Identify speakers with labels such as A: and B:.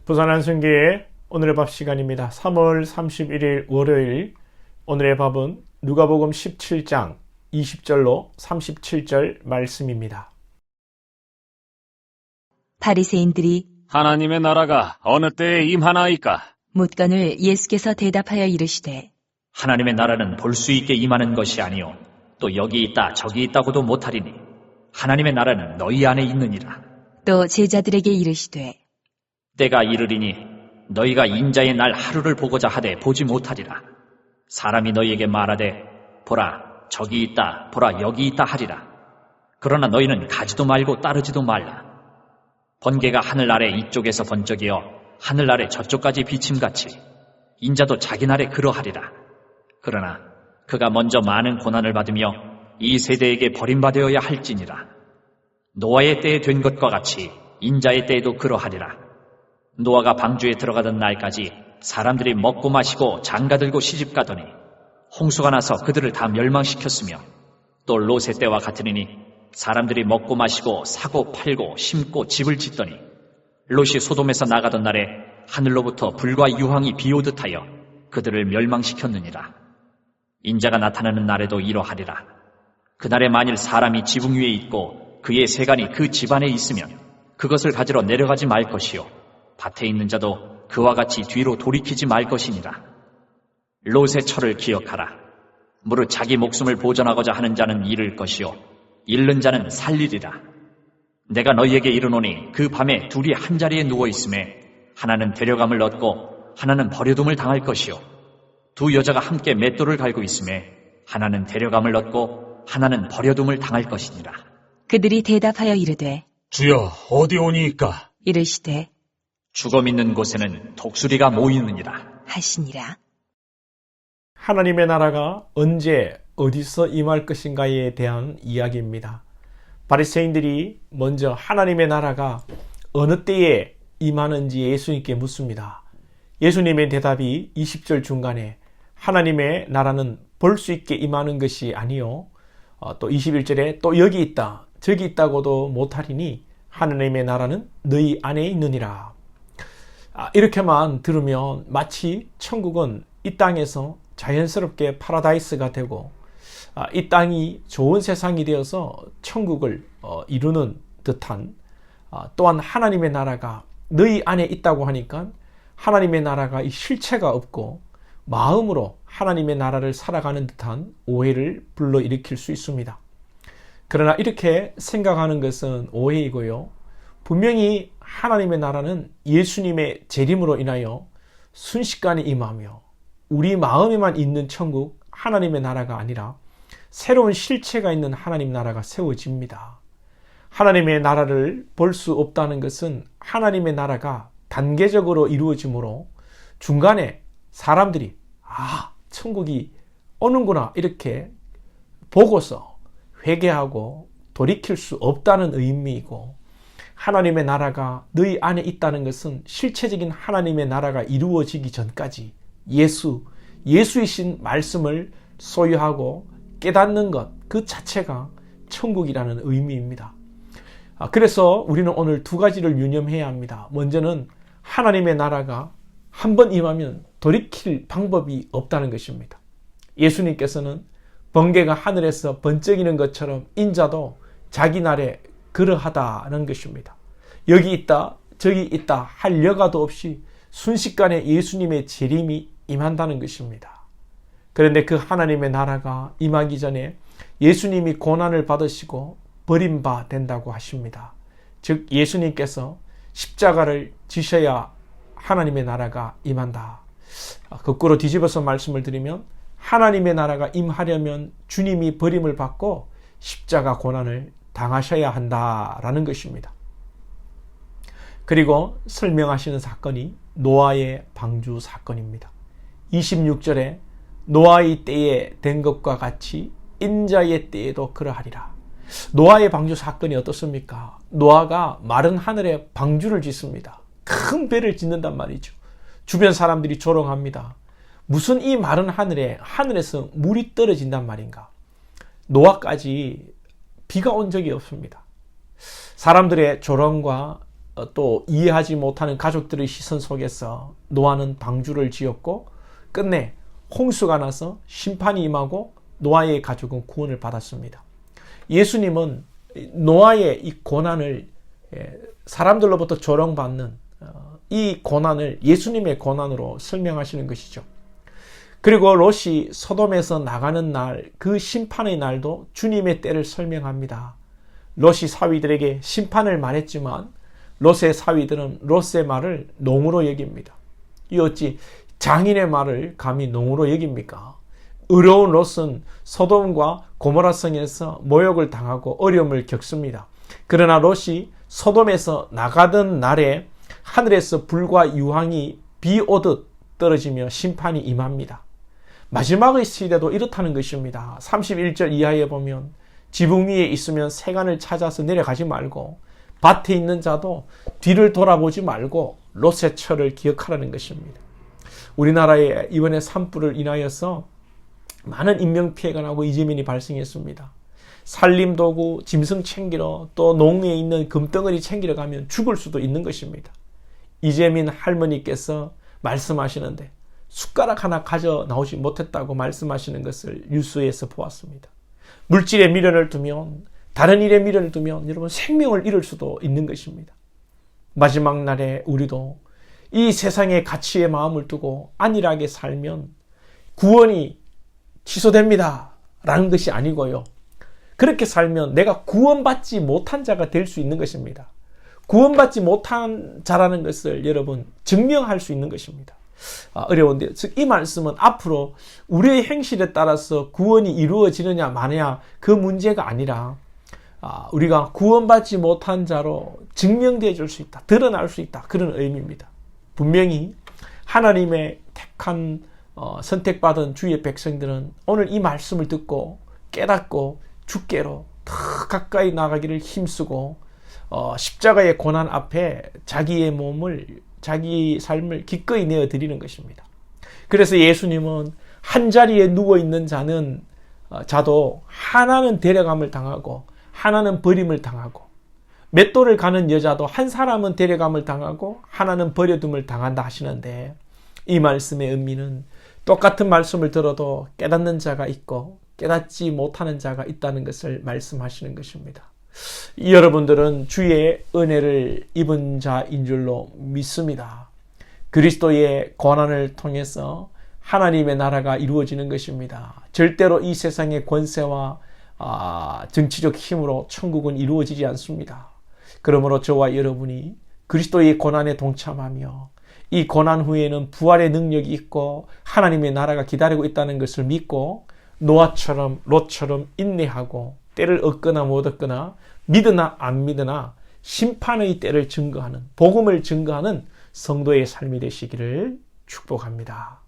A: 부산 안순교의 오늘의 밥 시간입니다. 3월 31일 월요일, 오늘의 밥은 누가복음 17장 20절로 37절 말씀입니다.
B: 바리새인들이
C: 하나님의 나라가 어느 때에 임하나이까?
B: 묻거늘 예수께서 대답하여 이르시되
D: 하나님의 나라는 볼 수 있게 임하는 것이 아니요 또 여기 있다 저기 있다고도 못하리니 하나님의 나라는 너희 안에 있느니라.
B: 또 제자들에게 이르시되
D: 때가 이르리니 너희가 인자의 날 하루를 보고자 하되 보지 못하리라. 사람이 너희에게 말하되 보라 저기 있다 보라 여기 있다 하리라. 그러나 너희는 가지도 말고 따르지도 말라. 번개가 하늘 아래 이쪽에서 번쩍이어 하늘 아래 저쪽까지 비침같이 인자도 자기 날에 그러하리라. 그러나 그가 먼저 많은 고난을 받으며 이 세대에게 버림받아야 할지니라. 노아의 때에 된 것과 같이 인자의 때에도 그러하리라. 노아가 방주에 들어가던 날까지 사람들이 먹고 마시고 장가들고 시집가더니 홍수가 나서 그들을 다 멸망시켰으며 또 롯의 때와 같으니 사람들이 먹고 마시고 사고 팔고 심고 집을 짓더니 롯이 소돔에서 나가던 날에 하늘로부터 불과 유황이 비오듯 하여 그들을 멸망시켰느니라. 인자가 나타나는 날에도 이러하리라. 그날에 만일 사람이 지붕 위에 있고 그의 세간이 그 집안에 있으면 그것을 가지러 내려가지 말 것이요 밭에 있는 자도 그와 같이 뒤로 돌이키지 말 것이니라. 롯의 철을 기억하라. 무릇 자기 목숨을 보전하고자 하는 자는 잃을 것이요 잃는 자는 살리리라. 내가 너희에게 이르노니 그 밤에 둘이 한 자리에 누워 있음에 하나는 데려감을 얻고 하나는 버려둠을 당할 것이요 두 여자가 함께 맷돌을 갈고 있음에 하나는 데려감을 얻고 하나는 버려둠을 당할 것이니라.
B: 그들이 대답하여 이르되
C: 주여 어디 오니이까?
B: 이르시되
D: 죽어 있는 곳에는 독수리가 모이느니라
B: 하시니라.
A: 하나님의 나라가 언제 어디서 임할 것인가에 대한 이야기입니다. 바리새인들이 먼저 하나님의 나라가 어느 때에 임하는지 예수님께 묻습니다. 예수님의 대답이 20절 중간에 하나님의 나라는 볼 수 있게 임하는 것이 아니요 또 21절에 또 여기 있다 저기 있다고도 못하리니 하나님의 나라는 너희 안에 있느니라. 이렇게만 들으면 마치 천국은 이 땅에서 자연스럽게 파라다이스가 되고 이 땅이 좋은 세상이 되어서 천국을 이루는 듯한, 또한 하나님의 나라가 너희 안에 있다고 하니까 하나님의 나라가 이 실체가 없고 마음으로 하나님의 나라를 살아가는 듯한 오해를 불러일으킬 수 있습니다. 그러나 이렇게 생각하는 것은 오해이고요. 분명히 하나님의 나라는 예수님의 재림으로 인하여 순식간에 임하며 우리 마음에만 있는 천국 하나님의 나라가 아니라 새로운 실체가 있는 하나님 나라가 세워집니다. 하나님의 나라를 볼 수 없다는 것은 하나님의 나라가 단계적으로 이루어지므로 중간에 사람들이 천국이 오는구나 이렇게 보고서 회개하고 돌이킬 수 없다는 의미이고, 하나님의 나라가 너희 안에 있다는 것은 실체적인 하나님의 나라가 이루어지기 전까지 예수이신 말씀을 소유하고 깨닫는 것 그 자체가 천국이라는 의미입니다. 그래서 우리는 오늘 두 가지를 유념해야 합니다. 먼저는 하나님의 나라가 한번 임하면 돌이킬 방법이 없다는 것입니다. 예수님께서는 번개가 하늘에서 번쩍이는 것처럼 인자도 자기 날에 그러하다는 것입니다. 여기 있다 저기 있다 할 여가도 없이 순식간에 예수님의 재림이 임한다는 것입니다. 그런데 그 하나님의 나라가 임하기 전에 예수님이 고난을 받으시고 버림바 된다고 하십니다. 즉 예수님께서 십자가를 지셔야 하나님의 나라가 임한다. 거꾸로 뒤집어서 말씀을 드리면 하나님의 나라가 임하려면 주님이 버림을 받고 십자가 고난을 당하셔야 한다라는 것입니다. 그리고 설명하시는 사건이 노아의 방주 사건입니다. 26절에 노아의 때에 된 것과 같이 인자의 때에도 그러하리라. 노아의 방주 사건이 어떻습니까? 노아가 마른 하늘에 방주를 짓습니다. 큰 배를 짓는단 말이죠. 주변 사람들이 조롱합니다. 무슨 이 마른 하늘에서 물이 떨어진단 말인가? 노아까지 비가 온 적이 없습니다. 사람들의 조롱과 또 이해하지 못하는 가족들의 시선 속에서 노아는 방주를 지었고 끝내 홍수가 나서 심판이 임하고 노아의 가족은 구원을 받았습니다. 예수님은 노아의 이 고난을 사람들로부터 조롱받는 이 고난을 예수님의 고난으로 설명하시는 것이죠. 그리고 롯이 소돔에서 나가는 날, 그 심판의 날도 주님의 때를 설명합니다. 롯이 사위들에게 심판을 말했지만 롯의 사위들은 롯의 말을 농으로 여깁니다. 이 어찌 장인의 말을 감히 농으로 여깁니까? 의로운 롯은 소돔과 고모라성에서 모욕을 당하고 어려움을 겪습니다. 그러나 롯이 소돔에서 나가던 날에 하늘에서 불과 유황이 비 오듯 떨어지며 심판이 임합니다. 마지막의 시대도 이렇다는 것입니다. 31절 이하에 보면 지붕 위에 있으면 새간을 찾아서 내려가지 말고 밭에 있는 자도 뒤를 돌아보지 말고 롯의 철을 기억하라는 것입니다. 우리나라에 이번에 산불을 인하여서 많은 인명피해가 나고 이재민이 발생했습니다. 살림도구, 짐승 챙기러 또 농에 있는 금덩어리 챙기러 가면 죽을 수도 있는 것입니다. 이재민 할머니께서 말씀하시는데 숟가락 하나 가져 나오지 못했다고 말씀하시는 것을 뉴스에서 보았습니다. 물질에 미련을 두면, 다른 일에 미련을 두면 여러분 생명을 잃을 수도 있는 것입니다. 마지막 날에 우리도 이 세상의 가치에 마음을 두고 안일하게 살면 구원이 취소됩니다 라는 것이 아니고요. 그렇게 살면 내가 구원받지 못한 자가 될 수 있는 것입니다. 구원받지 못한 자라는 것을 여러분 증명할 수 있는 것입니다. 어려운데요. 즉 이 말씀은 앞으로 우리의 행실에 따라서 구원이 이루어지느냐 마느냐 그 문제가 아니라 우리가 구원받지 못한 자로 증명되어 줄 수 있다. 드러날 수 있다. 그런 의미입니다. 분명히 하나님의 택한 선택받은 주의 백성들은 오늘 이 말씀을 듣고 깨닫고 주께로 더 가까이 나가기를 힘쓰고 십자가의 고난 앞에 자기의 몸을 자기 삶을 기꺼이 내어드리는 것입니다. 그래서 예수님은 한 자리에 누워있는 자도 하나는 데려감을 당하고 하나는 버림을 당하고 맷돌을 가는 여자도 한 사람은 데려감을 당하고 하나는 버려둠을 당한다 하시는데 이 말씀의 의미는 똑같은 말씀을 들어도 깨닫는 자가 있고 깨닫지 못하는 자가 있다는 것을 말씀하시는 것입니다. 여러분들은 주의 은혜를 입은 자인 줄로 믿습니다. 그리스도의 고난을 통해서 하나님의 나라가 이루어지는 것입니다. 절대로 이 세상의 권세와 정치적 힘으로 천국은 이루어지지 않습니다. 그러므로 저와 여러분이 그리스도의 고난에 동참하며 이 고난 후에는 부활의 능력이 있고 하나님의 나라가 기다리고 있다는 것을 믿고 노아처럼 롯처럼 인내하고 때를 얻거나 못 얻거나 믿으나 안 믿으나 심판의 때를 증거하는 복음을 증거하는 성도의 삶이 되시기를 축복합니다.